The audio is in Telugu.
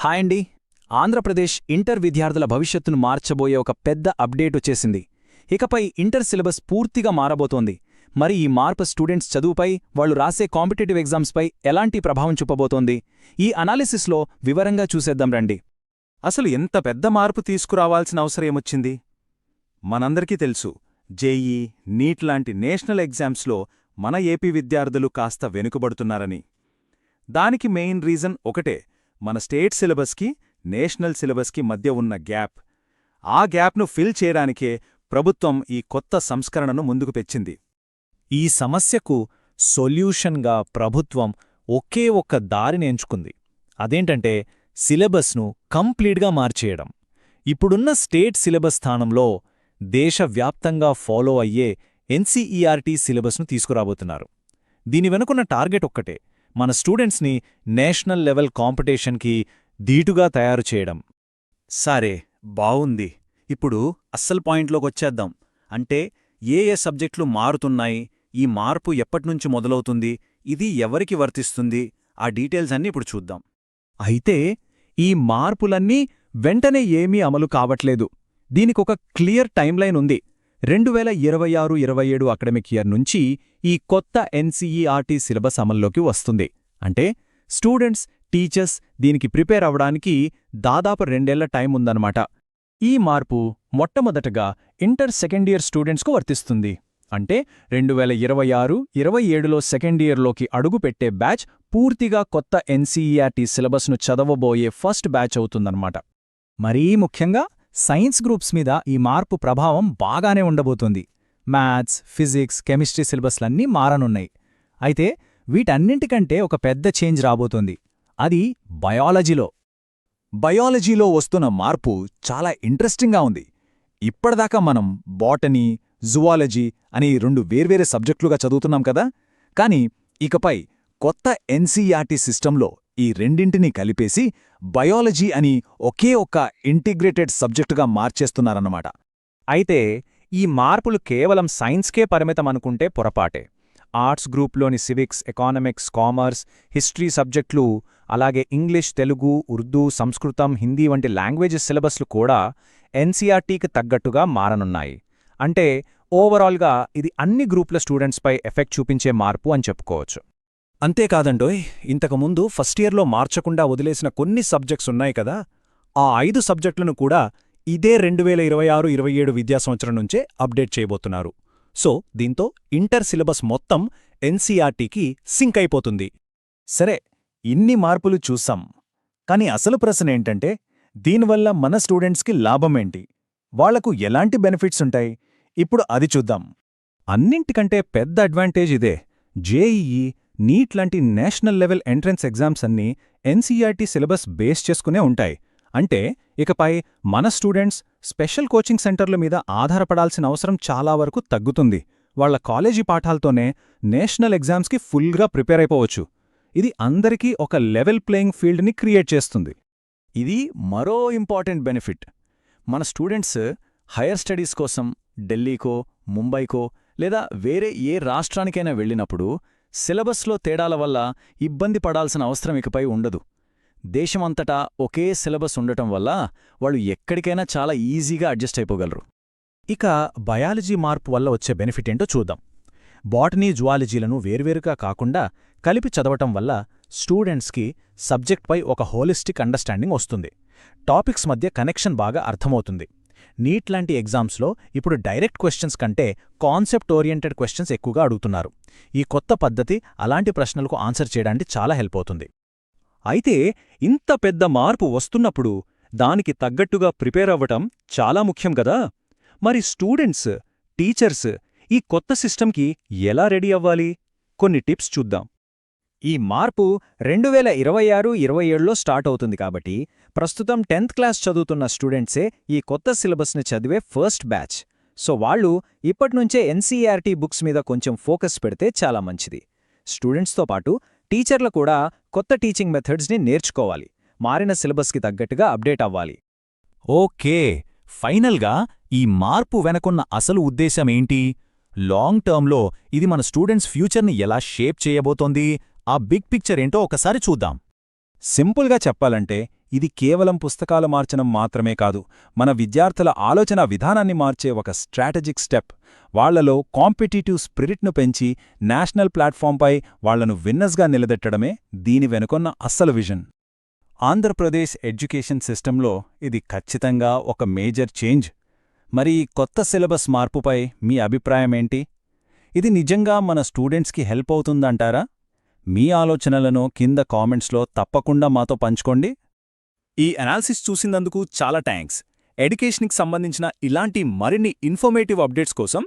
హాయ్ అండి. ఆంధ్రప్రదేశ్ ఇంటర్ విద్యార్థుల భవిష్యత్తును మార్చబోయే ఒక పెద్ద అప్డేట్ వచ్చేసింది. ఇకపై ఇంటర్ సిలబస్ పూర్తిగా మారబోతోంది. మరి ఈ మార్పు స్టూడెంట్స్ చదువుపై, వాళ్ళు రాసే కాంపిటేటివ్ ఎగ్జామ్స్పై ఎలాంటి ప్రభావం చూపబోతోంది? ఈ అనాలిసిస్లో వివరంగా చూసేద్దాం రండి. అసలు ఎంత పెద్ద మార్పు తీసుకురావాల్సిన అవసరమేమొచ్చింది? మనందరికీ తెలుసు, జేఈ, నీట్ లాంటి నేషనల్ ఎగ్జామ్స్లో మన ఏపీ విద్యార్థులు కాస్త వెనుకబడుతున్నారని. దానికి మెయిన్ రీజన్ ఒకటే, మన స్టేట్ సిలబస్కి, నేషనల్ సిలబస్కి మధ్య ఉన్న గ్యాప్. ఆ గ్యాప్ను ఫిల్ చేయడానికే ప్రభుత్వం ఈ కొత్త సంస్కరణను ముందుకు తెచ్చింది. ఈ సమస్యకు సొల్యూషన్గా ప్రభుత్వం ఒకే ఒక్క దారిని ఎంచుకుంది. అదేంటంటే సిలబస్ను కంప్లీట్గా మార్చేయడం. ఇప్పుడున్న స్టేట్ సిలబస్ స్థానంలో దేశవ్యాప్తంగా ఫాలో అయ్యే ఎన్సీఈఆర్టీ సిలబస్ను తీసుకురాబోతున్నారు. దీని వెనుకున్న టార్గెట్ ఒక్కటే, మన స్టూడెంట్స్ని నేషనల్ లెవెల్ కాంపిటీషన్కి ధీటుగా తయారు చేయడం. సరే, బావుంది. ఇప్పుడు అస్సలు పాయింట్లోకొచ్చేద్దాం. అంటే ఏ సబ్జెక్టులు మారుతున్నాయి, ఈ మార్పు ఎప్పటినుంచి మొదలవుతుంది, ఇది ఎవరికి వర్తిస్తుంది, ఆ డీటెయిల్స్ అన్నీ ఇప్పుడు చూద్దాం. అయితే ఈ మార్పులన్నీ వెంటనే ఏమీ అమలు కావట్లేదు. దీనికొక క్లియర్ టైమ్లైన్ ఉంది. 2026-27 అకాడమిక్ ఇయర్ నుంచి ఈ కొత్త ఎన్సీఈఆర్టీ సిలబస్ అమల్లోకి వస్తుంది. అంటే స్టూడెంట్స్, టీచర్స్ దీనికి ప్రిపేర్ అవ్వడానికి దాదాపు 2 ఏళ్ల టైం ఉందన్నమాట. ఈ మార్పు మొట్టమొదటగా ఇంటర్ సెకండ్ ఇయర్ స్టూడెంట్స్కు వర్తిస్తుంది. అంటే 2026-27లో సెకండ్ ఇయర్లోకి అడుగుపెట్టే బ్యాచ్ పూర్తిగా కొత్త ఎన్సీఈఆర్టీ సిలబస్ను చదవబోయే ఫస్ట్ బ్యాచ్ అవుతుందన్నమాట. మరీ ముఖ్యంగా సైన్స్ గ్రూప్స్ మీద ఈ మార్పు ప్రభావం బాగానే ఉండబోతుంది. మ్యాథ్స్, ఫిజిక్స్, కెమిస్ట్రీ సిలబస్లన్నీ మారనున్నాయి. అయితే వీటన్నింటికంటే ఒక పెద్ద చేంజ్ రాబోతోంది. అది బయాలజీలో వస్తున్న మార్పు చాలా ఇంట్రెస్టింగ్గా ఉంది. ఇప్పటిదాకా మనం బాటనీ, జువాలజీ అని 2 వేర్వేరే సబ్జెక్టులుగా చదువుతున్నాం కదా. కాని ఇకపై కొత్త ఎన్సీఈఆర్టీ సిస్టంలో ఈ రెండింటినీ కలిపేసి బయాలజీ అని ఒకే ఒక్క ఇంటిగ్రేటెడ్ సబ్జెక్టుగా మార్చేస్తున్నారన్నమాట. అయితే ఈ మార్పులు కేవలం సైన్స్కే పరిమితమనుకుంటే పొరపాటే. ఆర్ట్స్ గ్రూప్లోని సివిక్స్, ఎకానమిక్స్, కామర్స్, హిస్టరీ సబ్జెక్టులు, అలాగే ఇంగ్లీష్, తెలుగు, ఉర్దూ, సంస్కృతం, హిందీ వంటి లాంగ్వేజెస్ సిలబస్లు కూడా ఎన్సీఆర్టీకి తగ్గట్టుగా మారనున్నాయి. అంటే ఓవరాల్గా ఇది అన్ని గ్రూప్ల స్టూడెంట్స్పై ఎఫెక్ట్ చూపించే మార్పు అని చెప్పుకోవచ్చు. అంతేకాదండోయ్, ఇంతకుముందు ఫస్ట్ ఇయర్లో మార్చకుండా వదిలేసిన కొన్ని సబ్జెక్ట్స్ ఉన్నాయి కదా, ఆ 5 సబ్జెక్టులను కూడా ఇదే 2026-27 విద్యా సంవత్సరం నుంచే అప్డేట్ చేయబోతున్నారు. సో దీంతో ఇంటర్ సిలబస్ మొత్తం ఎన్సీఆర్టీకి సింక్ అయిపోతుంది. సరే, ఇన్ని మార్పులు చూసాం. కాని అసలు ప్రశ్నేంటంటే, దీనివల్ల మన స్టూడెంట్స్కి లాభమేంటి? వాళ్లకు ఎలాంటి బెనిఫిట్స్ ఉంటాయి? ఇప్పుడు అది చూద్దాం. అన్నింటికంటే పెద్ద అడ్వాంటేజ్ ఇదే. జేఈఈ, నీట్ లాంటి నేషనల్ లెవెల్ ఎంట్రన్స్ ఎగ్జామ్స్ అన్నీ ఎన్సీఈఆర్టీ సిలబస్ బేస్ చేసుకునే ఉంటాయి. అంటే ఇకపై మన స్టూడెంట్స్ స్పెషల్ కోచింగ్ సెంటర్ల మీద ఆధారపడాల్సిన అవసరం చాలా వరకు తగ్గుతుంది. వాళ్ల కాలేజీ పాఠాలతోనే నేషనల్ ఎగ్జామ్స్కి ఫుల్గా ప్రిపేర్ అయిపోవచ్చు. ఇది అందరికీ ఒక లెవెల్ ప్లేయింగ్ ఫీల్డ్ని క్రియేట్ చేస్తుంది. ఇది మరో ఇంపార్టెంట్ బెనిఫిట్. మన స్టూడెంట్స్ హైయర్ స్టడీస్ కోసం ఢిల్లీకో, ముంబైకో లేదా వేరే ఏ రాష్ట్రానికైనా వెళ్ళినప్పుడు సిలబస్లో తేడాల వల్ల ఇబ్బంది పడాల్సిన అవసరం ఇకపై ఉండదు. దేశమంతటా ఒకే సిలబస్ ఉండటం వల్ల వాళ్ళు ఎక్కడికైనా చాలా ఈజీగా అడ్జస్ట్ అయిపోగలరు. ఇక బయాలజీ మార్పు వల్ల వచ్చే బెనిఫిట్ ఏంటో చూద్దాం. బాటనీ, జువాలజీలను వేర్వేరుగా కాకుండా కలిపి చదవటం వల్ల స్టూడెంట్స్కి సబ్జెక్ట్పై ఒక హోలిస్టిక్ అండర్స్టాండింగ్ వస్తుంది. టాపిక్స్ మధ్య కనెక్షన్ బాగా అర్థమవుతుంది. నీట్ లాంటి ఎగ్జామ్స్లో ఇప్పుడు డైరెక్ట్ క్వశ్చన్స్ కంటే కాన్సెప్ట్ ఓరియంటెడ్ క్వశ్చన్స్ ఎక్కువగా అడుగుతున్నారు. ఈ కొత్త పద్ధతి అలాంటి ప్రశ్నలకు ఆన్సర్ చేయడానికి చాలా హెల్ప్ అవుతుంది. అయితే ఇంత పెద్ద మార్పు వస్తున్నప్పుడు దానికి తగ్గట్టుగా ప్రిపేర్ అవ్వటం చాలా ముఖ్యం కదా. మరి స్టూడెంట్స్, టీచర్స్ ఈ కొత్త సిస్టమ్కి ఎలా రెడీ అవ్వాలి? కొన్ని టిప్స్ చూద్దాం. ఈ మార్పు 2026-27లో స్టార్ట్ అవుతుంది కాబట్టి ప్రస్తుతం 10th క్లాస్ చదువుతున్న స్టూడెంట్సే ఈ కొత్త సిలబస్ని చదివే ఫస్ట్ బ్యాచ్. సో వాళ్ళు ఇప్పటినుంచే ఎన్సీఈఆర్టీ బుక్స్ మీద కొంచెం ఫోకస్ పెడితే చాలా మంచిది. స్టూడెంట్స్తో పాటు టీచర్లు కూడా కొత్త టీచింగ్ మెథడ్స్ని నేర్చుకోవాలి. మారిన సిలబస్కి తగ్గట్టుగా అప్డేట్ అవ్వాలి. ఓకే, ఫైనల్గా ఈ మార్పు వెనకున్న అసలు ఉద్దేశమేంటి? లాంగ్ టర్మ్లో ఇది మన స్టూడెంట్స్ ఫ్యూచర్ని ఎలా షేప్ చేయబోతోంది? ఆ బిగ్ పిక్చర్ ఏంటో ఒకసారి చూద్దాం. సింపుల్గా చెప్పాలంటే ఇది కేవలం పుస్తకాలు మార్చడం మాత్రమే కాదు, మన విద్యార్థుల ఆలోచన విధానాన్ని మార్చే ఒక స్ట్రాటజిక్ స్టెప్. వాళ్లలో కాంపిటీటివ్ స్పిరిట్ను పెంచి నేషనల్ ప్లాట్ఫాంపై వాళ్లను విన్నర్స్గా నిలబెట్టడమే దీని వెనుకొన్న అస్సలు విజన్. ఆంధ్రప్రదేశ్ ఎడ్యుకేషన్ సిస్టంలో ఇది ఖచ్చితంగా ఒక మేజర్ చేంజ్. మరి ఈ కొత్త సిలబస్ మార్పుపై మీ అభిప్రాయమేంటి? ఇది నిజంగా మన స్టూడెంట్స్కి హెల్ప్ అవుతుందంటారా? మీ ఆలోచనలను కింద కామెంట్స్లో తప్పకుండా మాతో పంచుకోండి. ఈ అనాలిసిస్ చూసినందుకు చాలా థ్యాంక్స్. ఎడ్యుకేషన్కి సంబంధించిన ఇలాంటి మరిన్ని ఇన్ఫర్మేటివ్ అప్డేట్స్ కోసం